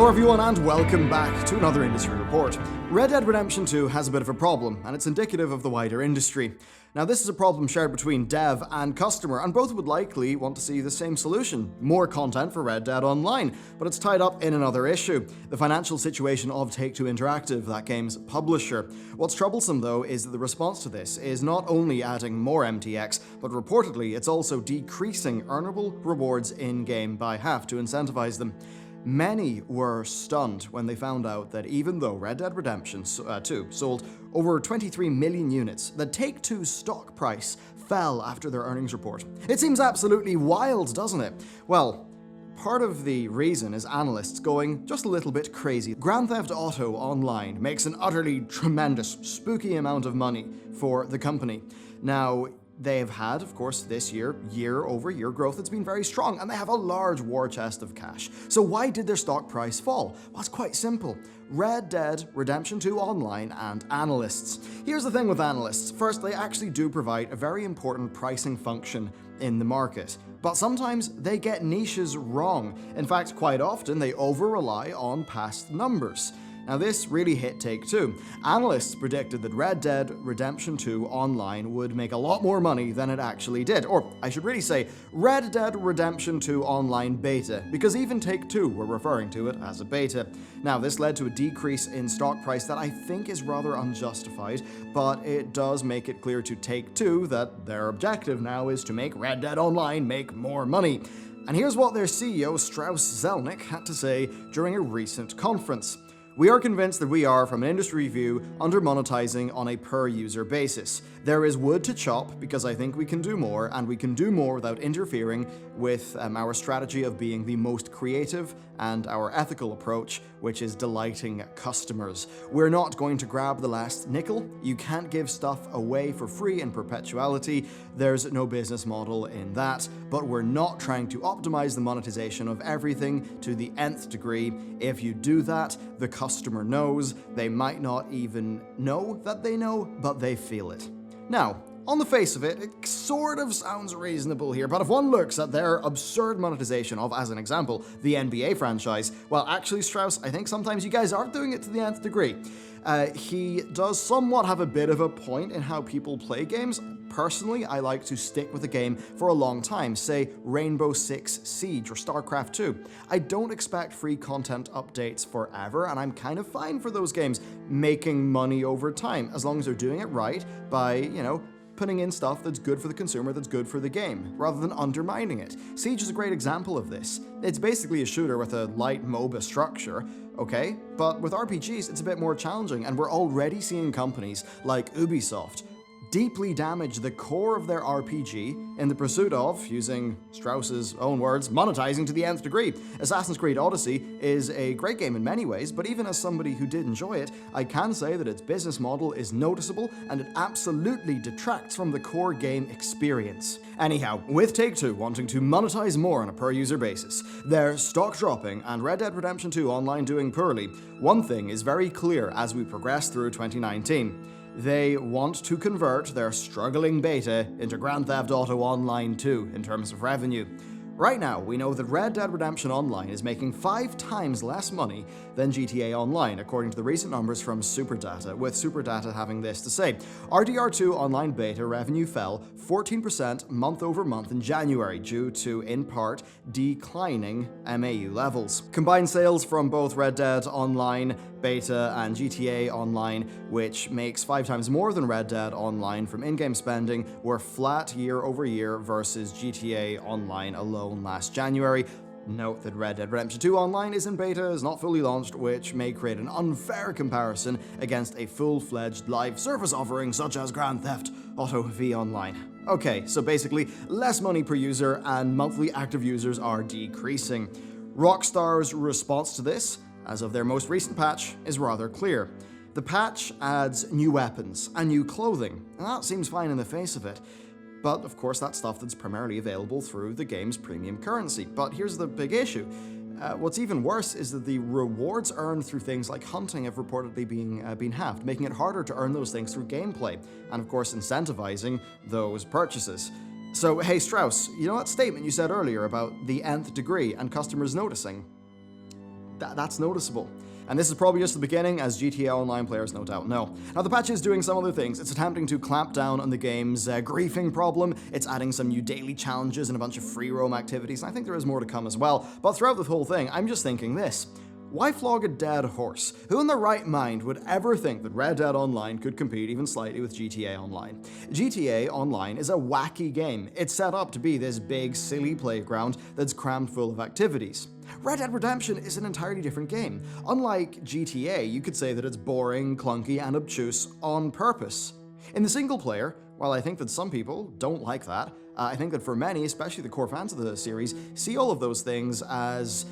Hello everyone and welcome back to another industry report. Red Dead Redemption 2 has a bit of a problem, and it's indicative of the wider industry. Now this is a problem shared between dev and customer, and both would likely want to see the same solution: more content for Red Dead Online, but it's tied up in another issue: the financial situation of TakeTwo Interactive, that game's publisher. What's troublesome though is that the response to this is not only adding more MTX, but reportedly it's also decreasing earnable rewards in-game by half to incentivize them. Many were stunned when they found out that even though Red Dead Redemption 2 sold over 23 million units, the Take-Two's stock price fell after their earnings report. It seems absolutely wild, doesn't it? Well, part of the reason is analysts going just a little bit crazy. Grand Theft Auto Online makes an utterly tremendous, spooky amount of money for the company. Now, they have had, of course, this year-over-year growth that's been very strong, and they have a large war chest of cash. So why did their stock price fall? Well, it's quite simple: Red Dead Redemption 2 Online and analysts. Here's the thing with analysts. First, they actually do provide a very important pricing function in the market, but sometimes they get niches wrong. In fact, quite often they over-rely on past numbers. Now this really hit Take-Two. Analysts predicted that Red Dead Redemption 2 Online would make a lot more money than it actually did. Or I should really say Red Dead Redemption 2 Online Beta, because even Take-Two were referring to it as a beta. Now this led to a decrease in stock price that I think is rather unjustified, but it does make it clear to Take-Two that their objective now is to make Red Dead Online make more money. And here's what their CEO Strauss Zelnick had to say during a recent conference: "We are convinced that we are, from an industry view, under-monetizing on a per-user basis. There is wood to chop because I think we can do more, and we can do more without interfering with our strategy of being the most creative and our ethical approach, which is delighting customers. We're not going to grab the last nickel. You can't give stuff away for free in perpetuality. There's no business model in that, but we're not trying to optimize the monetization of everything to the nth degree. If you do that, the customer knows. They might not even know that they know, but they feel it." Now, on the face of it, it sort of sounds reasonable here, but if one looks at their absurd monetization of, as an example, the NBA franchise, well, actually, Strauss, I think sometimes you guys are doing it to the nth degree. He does somewhat have a bit of a point in how people play games. Personally, I like to stick with a game for a long time, say Rainbow Six Siege or StarCraft 2. I don't expect free content updates forever, and I'm kind of fine for those games making money over time, as long as they're doing it right by, putting in stuff that's good for the consumer, that's good for the game, rather than undermining it. Siege is a great example of this. It's basically a shooter with a light MOBA structure, okay? But with RPGs, it's a bit more challenging, and we're already seeing companies like Ubisoft deeply damage the core of their RPG in the pursuit of, using Strauss's own words, monetizing to the nth degree. Assassin's Creed Odyssey is a great game in many ways, but even as somebody who did enjoy it, I can say that its business model is noticeable and it absolutely detracts from the core game experience. Anyhow, with Take-Two wanting to monetize more on a per-user basis, their stock dropping, and Red Dead Redemption 2 Online doing poorly, one thing is very clear as we progress through 2019. They want to convert their struggling beta into Grand Theft Auto Online 2 in terms of revenue. Right now, we know that Red Dead Redemption Online is making 5 times less money than GTA Online, according to the recent numbers from Superdata, with Superdata having this to say: RDR2 Online Beta revenue fell 14% month over month in January due to, in part, declining MAU levels. Combined sales from both Red Dead Online Beta and GTA Online, which makes 5 times more than Red Dead Online from in-game spending, were flat year over year versus GTA Online alone last January. Note that Red Dead Redemption 2 Online is in beta, is not fully launched, which may create an unfair comparison against a full-fledged live service offering such as Grand Theft Auto V Online. Okay, so basically, less money per user and monthly active users are decreasing. Rockstar's response to this, as of their most recent patch, is rather clear. The patch adds new weapons and new clothing, and that seems fine in the face of it. But of course that's stuff that's primarily available through the game's premium currency. But here's the big issue. What's even worse is that the rewards earned through things like hunting have reportedly been halved, making it harder to earn those things through gameplay, and of course incentivizing those purchases. So hey Strauss, you know that statement you said earlier about the nth degree and customers noticing? That's noticeable. And this is probably just the beginning, as GTA Online players no doubt know. Now, the patch is doing some other things. It's attempting to clamp down on the game's griefing problem. It's adding some new daily challenges and a bunch of free roam activities, and I think there is more to come as well. But throughout the whole thing, I'm just thinking this. Why flog a dead horse? Who in their right mind would ever think that Red Dead Online could compete even slightly with GTA Online? GTA Online is a wacky game. It's set up to be this big, silly playground that's crammed full of activities. Red Dead Redemption is an entirely different game. Unlike GTA, you could say that it's boring, clunky, and obtuse on purpose. In the single player, while I think that some people don't like that, I think that for many, especially the core fans of the series, see all of those things as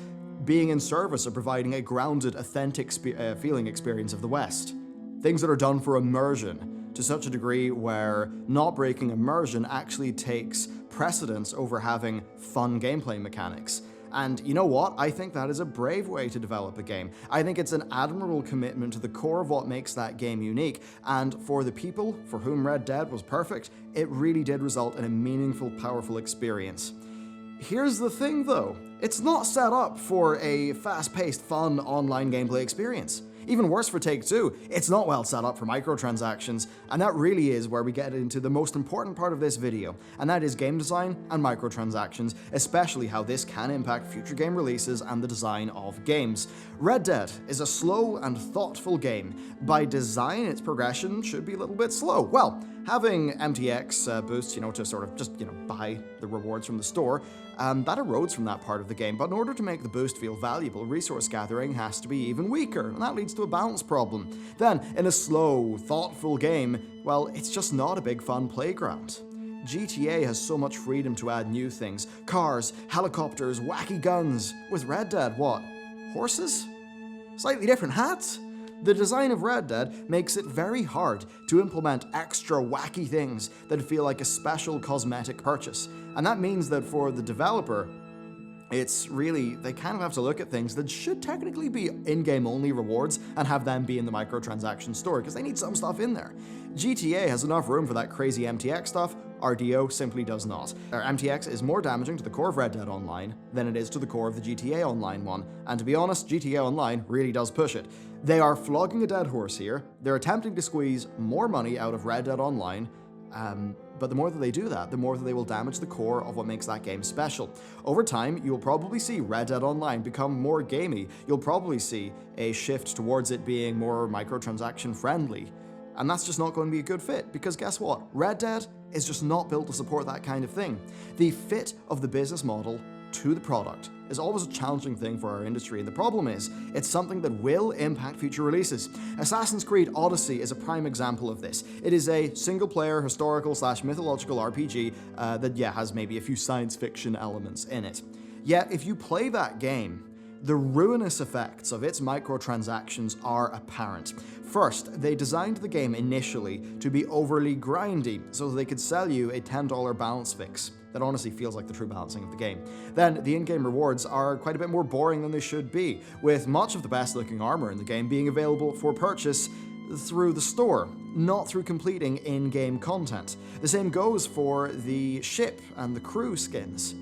being in service of providing a grounded, authentic feeling experience of the West. Things that are done for immersion, to such a degree where not breaking immersion actually takes precedence over having fun gameplay mechanics. And you know what? I think that is a brave way to develop a game. I think it's an admirable commitment to the core of what makes that game unique. And for the people for whom Red Dead was perfect, it really did result in a meaningful, powerful experience. Here's the thing though, it's not set up for a fast-paced, fun online gameplay experience. Even worse for Take-Two, it's not well set up for microtransactions, and that really is where we get into the most important part of this video, and that is game design and microtransactions, especially how this can impact future game releases and the design of games. Red Dead is a slow and thoughtful game. By design, its progression should be a little bit slow. Well, having MTX boosts, to sort of just, buy the rewards from the store, that erodes from that part of the game, but in order to make the boost feel valuable, resource gathering has to be even weaker, and that leads to a balance problem. Then, in a slow, thoughtful game, well, it's just not a big fun playground. GTA has so much freedom to add new things. Cars, helicopters, wacky guns. With Red Dead, what? Horses? Slightly different hats? The design of Red Dead makes it very hard to implement extra wacky things that feel like a special cosmetic purchase. And that means that for the developer, they kind of have to look at things that should technically be in-game only rewards and have them be in the microtransaction store, because they need some stuff in there. GTA has enough room for that crazy MTX stuff, RDO simply does not. MTX is more damaging to the core of Red Dead Online than it is to the core of the GTA Online one, and to be honest, GTA Online really does push it. They are flogging a dead horse here, they're attempting to squeeze more money out of Red Dead Online, but the more that they do that, the more that they will damage the core of what makes that game special. Over time, you'll probably see Red Dead Online become more gamey. You'll probably see a shift towards it being more microtransaction friendly. And that's just not going to be a good fit, because guess what? Red Dead is just not built to support that kind of thing. The fit of the business model to the product is always a challenging thing for our industry, and the problem is, it's something that will impact future releases. Assassin's Creed Odyssey is a prime example of this. It is a single-player historical/mythological RPG that has maybe a few science fiction elements in it. Yet, if you play that game, the ruinous effects of its microtransactions are apparent. First, they designed the game initially to be overly grindy, so that they could sell you a $10 balance fix. That honestly feels like the true balancing of the game. Then, the in-game rewards are quite a bit more boring than they should be, with much of the best-looking armor in the game being available for purchase through the store, not through completing in-game content. The same goes for the ship and the crew skins.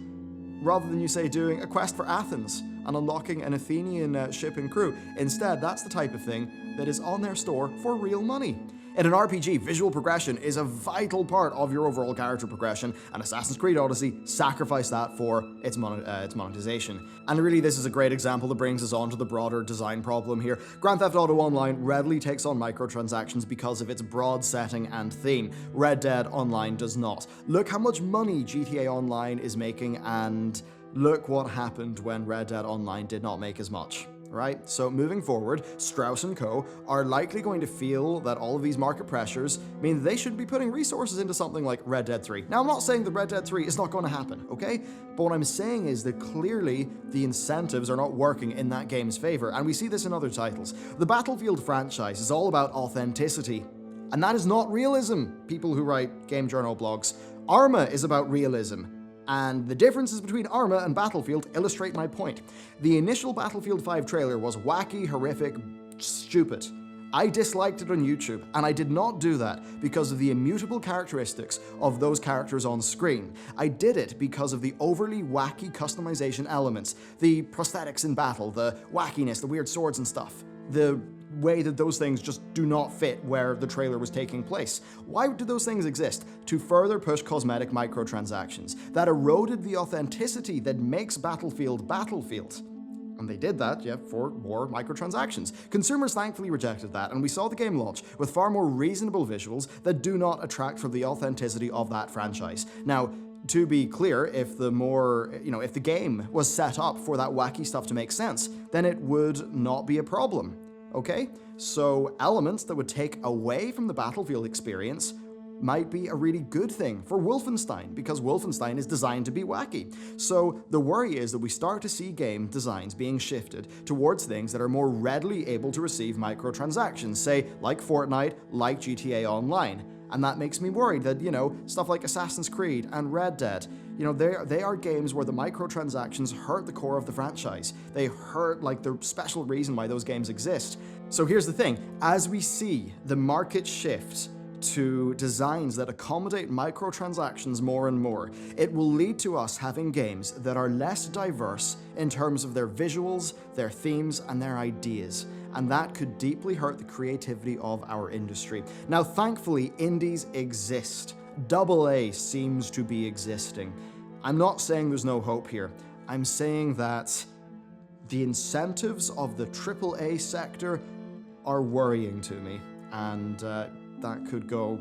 Rather than, doing a quest for Athens and unlocking an Athenian ship and crew. Instead, that's the type of thing that is on their store for real money. In an RPG, visual progression is a vital part of your overall character progression, and Assassin's Creed Odyssey sacrificed that for its monetization. And really, this is a great example that brings us on to the broader design problem here. Grand Theft Auto Online readily takes on microtransactions because of its broad setting and theme. Red Dead Online does not. Look how much money GTA Online is making, and look what happened when Red Dead Online did not make as much. Right? So moving forward, Strauss & Co. are likely going to feel that all of these market pressures mean they should be putting resources into something like Red Dead 3. Now, I'm not saying that Red Dead 3 is not going to happen, okay? But what I'm saying is that clearly the incentives are not working in that game's favor, and we see this in other titles. The Battlefield franchise is all about authenticity, and that is not realism, people who write game journal blogs. Arma is about realism. And the differences between Arma and Battlefield illustrate my point. The initial Battlefield 5 trailer was wacky, horrific, stupid. I disliked it on YouTube, and I did not do that because of the immutable characteristics of those characters on screen. I did it because of the overly wacky customization elements, the prosthetics in battle, the wackiness, the weird swords and stuff, the way that those things just do not fit where the trailer was taking place. Why do those things exist? To further push cosmetic microtransactions that eroded the authenticity that makes Battlefield Battlefield. And they did that, yeah, for more microtransactions. Consumers thankfully rejected that, and we saw the game launch with far more reasonable visuals that do not attract from the authenticity of that franchise. Now, to be clear, if the game was set up for that wacky stuff to make sense, then it would not be a problem, okay? So elements that would take away from the Battlefield experience might be a really good thing for Wolfenstein, because Wolfenstein is designed to be wacky. So the worry is that we start to see game designs being shifted towards things that are more readily able to receive microtransactions, say like Fortnite, like GTA Online. And that makes me worried that, stuff like Assassin's Creed and Red Dead, they are games where the microtransactions hurt the core of the franchise. They hurt like the special reason why those games exist. So here's the thing, as we see the market shift to designs that accommodate microtransactions more and more, it will lead to us having games that are less diverse in terms of their visuals, their themes, and their ideas. And that could deeply hurt the creativity of our industry. Now, thankfully, indies exist. AA seems to be existing. I'm not saying there's no hope here. I'm saying that the incentives of the AAA sector are worrying to me. And that could go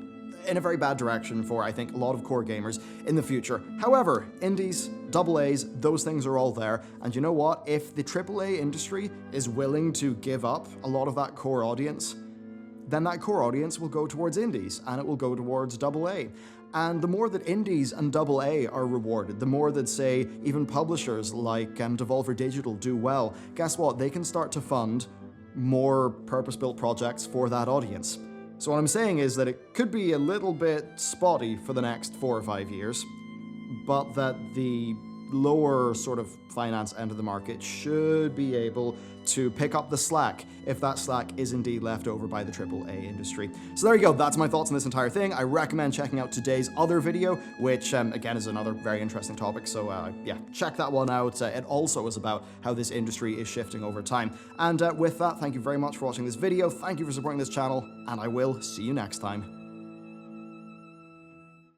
in a very bad direction for, I think, a lot of core gamers in the future. However, indies, AA's, those things are all there. And you know what? If the AAA industry is willing to give up a lot of that core audience, then that core audience will go towards indies, and it will go towards AA. And the more that indies and AA are rewarded, the more that, say, even publishers like Devolver Digital do well, guess what? They can start to fund more purpose-built projects for that audience. So what I'm saying is that it could be a little bit spotty for the next 4 or 5 years, but that the lower sort of finance end of the market should be able to pick up the slack if that slack is indeed left over by the AAA industry. So there you go, that's my thoughts on this entire thing. I recommend checking out today's other video, which again is another very interesting topic, so yeah, check that one out. It also is about how this industry is shifting over time. And with that, thank you very much for watching this video, thank you for supporting this channel, and I will see you next time.